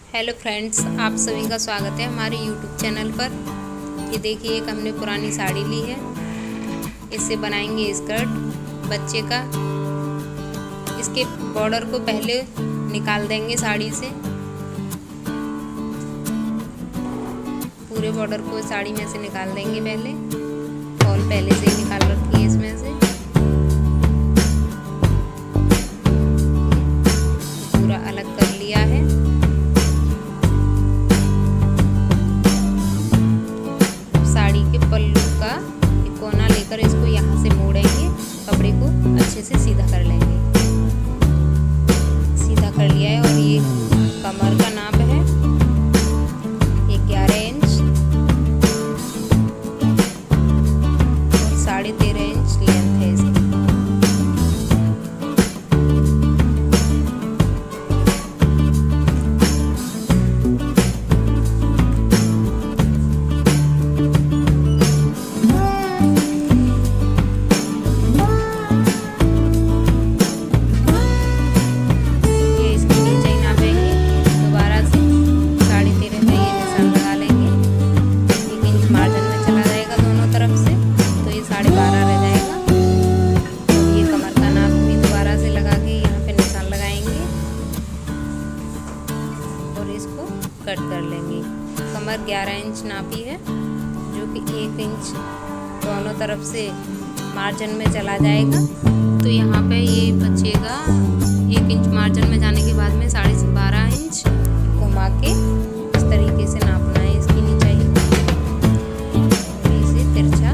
Hello friends, आप सभी का स्वागत है हमारे यूट्यूब चैनल पर। ये देखिए, एक हमने पुरानी साड़ी ली है। इससे बनाएंगे स्कर्ट बच्चे का। इसके बॉर्डर को पहले निकाल देंगे साड़ी से। पूरे बॉर्डर को साड़ी में से निकाल देंगे पहले। फॉल पहले से ही निकाल रखी है इसमें से। पूरा अलग कर लिया है। पल्लू का एक कोना लेकर इसको यहाँ से मोड़ेंगे, कपड़े को अच्छे से सीधा कर लेंगे। सीधा कर लिया है। और ये कमर का नाप है, ये 11 इंच और 13.5 इंच लेंथ है इसकी। कट कर लेंगे। कमर 11 इंच नापी है, जो कि 1 इंच दोनों तरफ से मार्जिन में चला जाएगा। तो यहाँ पे ये बचेगा 1 इंच मार्जिन में जाने के बाद में 12.5 इंच घुमा के इस तरीके से नापना है इसकी नीचाई। इसे तिरछा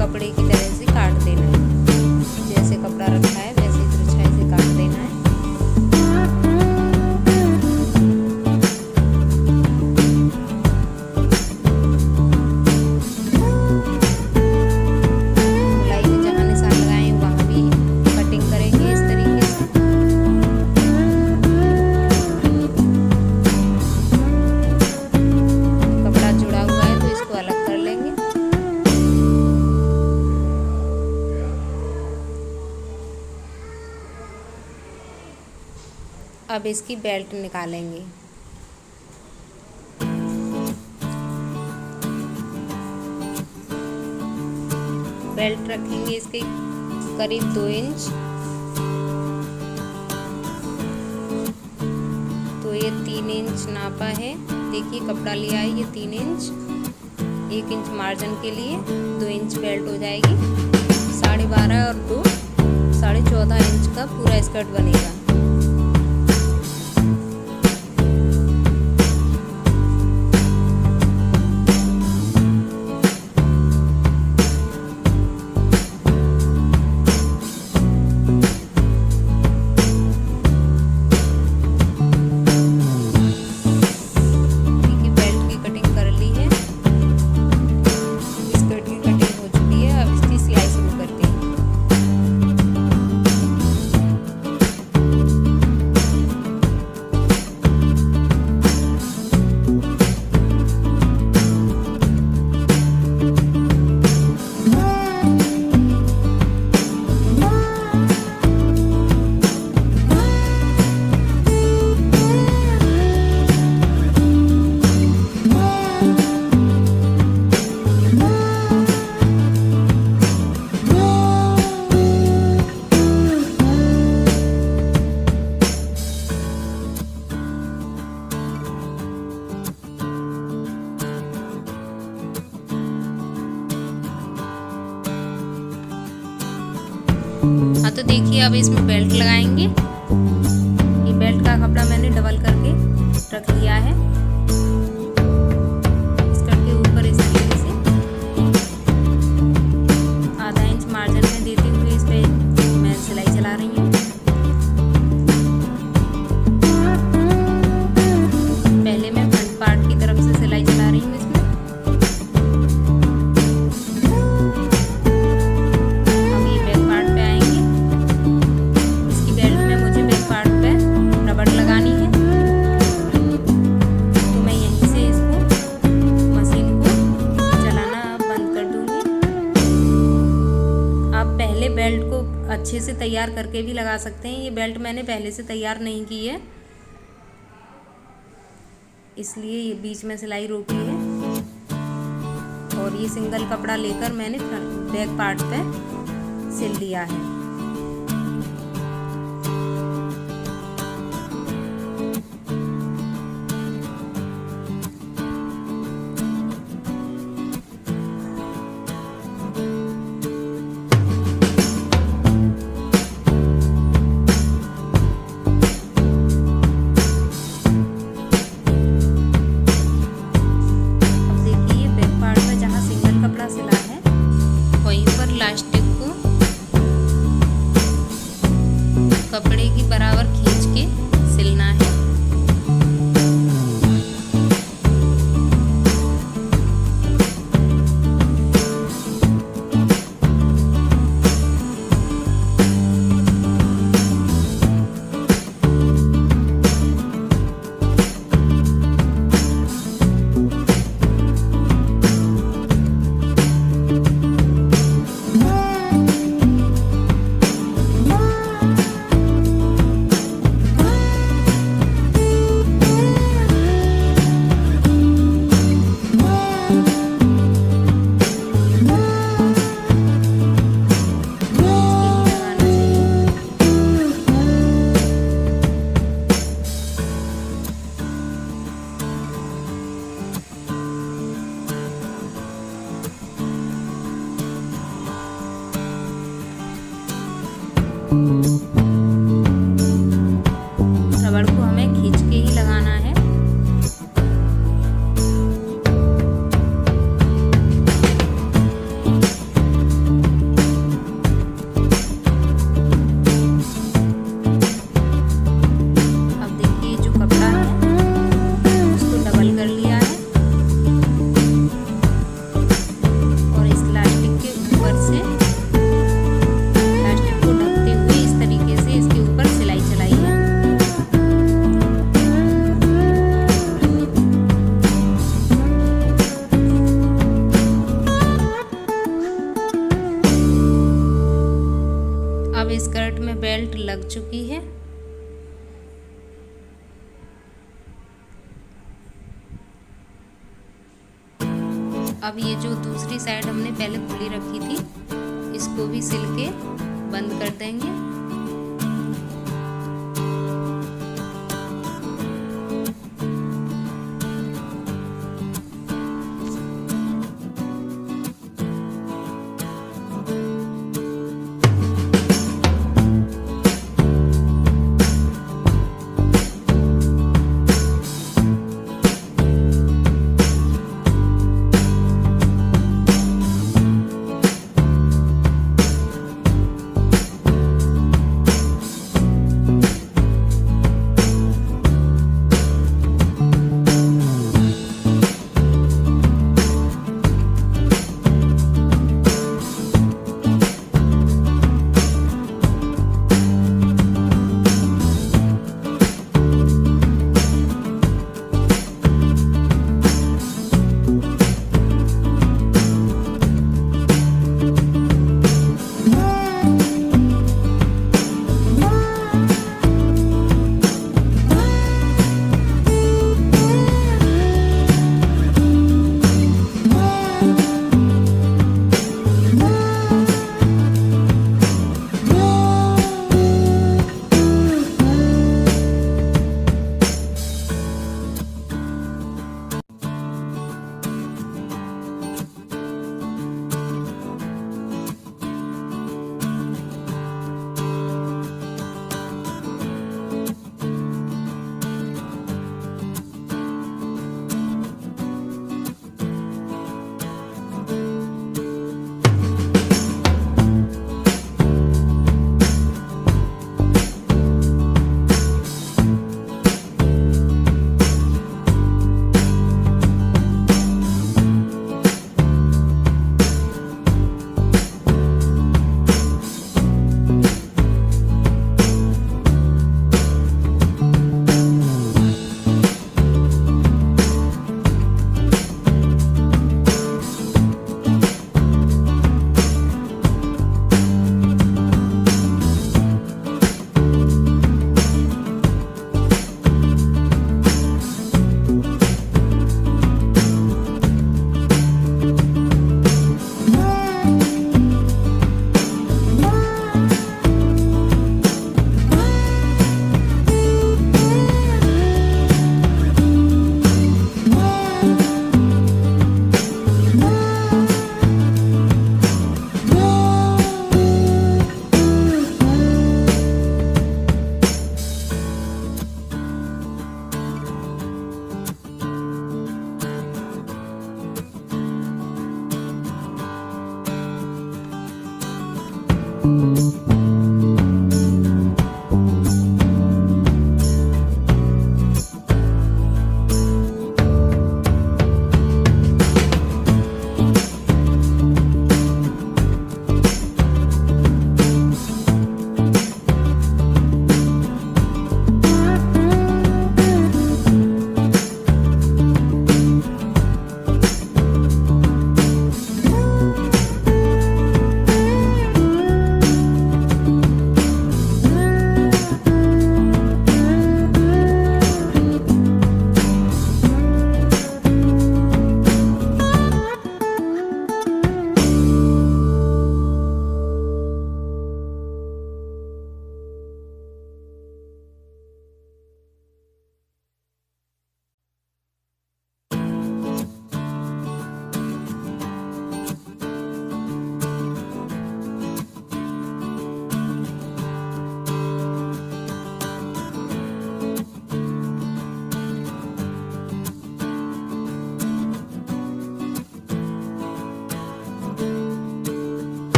कपड़े की तरह से काट देना है। जैसे कपड़ा रखा है वैसे तिरछा इसे काट देना है। अब इसकी बेल्ट निकालेंगे। बेल्ट रखेंगे इसके करीब 2 इंच। तो ये 3 इंच नापा है। देखिए, कपड़ा लिया है ये 3 इंच। 1 इंच मार्जिन के लिए 2 इंच बेल्ट हो जाएगी। 12.5 और 2 14.5 इंच का पूरा स्कर्ट बनेगा। हाँ, तो देखिए, अब इसमें बेल्ट लगाएंगे। ये बेल्ट का कपड़ा मैंने डबल करके रख लिया है। स्कर्ट के ऊपर इस तरीके से 0.5 इंच मार्जिन में देते हुए इस पे मैं सिलाई चला रही हूँ। पहले मैं फ्रंट पार्ट की तरफ से सिलाई चला रही हूँ इसमें। बेल्ट को अच्छे से तैयार करके भी लगा सकते हैं। ये बेल्ट मैंने पहले से तैयार नहीं की है। इसलिए ये बीच में सिलाई रोकी है। और ये सिंगल कपड़ा लेकर मैंने बैक पार्ट पे सिल लिया है। प्लास्टिक को कपड़े की बराबर खींच के सिलना है। रबड़ को हमें खींच के ही लगाना है। अब देखिए जो कपड़ा है उसको डबल कर लिया है और इस इलास्टिक के ऊपर से अब स्कर्ट में बेल्ट लग चुकी है। अब ये जो दूसरी साइड हमने पहले खुली रखी थी इसको भी सिल के बंद कर देंगे।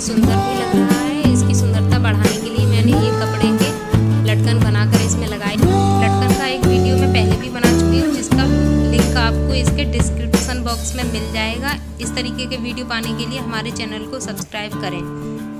सुंदर भी लग रहा है। इसकी सुंदरता बढ़ाने के लिए मैंने ये कपड़े के लटकन बनाकर इसमें लगाए। लटकन का एक वीडियो मैं पहले भी बना चुकी हूँ, जिसका लिंक आपको इसके डिस्क्रिप्शन बॉक्स में मिल जाएगा। इस तरीके के वीडियो पाने के लिए हमारे चैनल को सब्सक्राइब करें।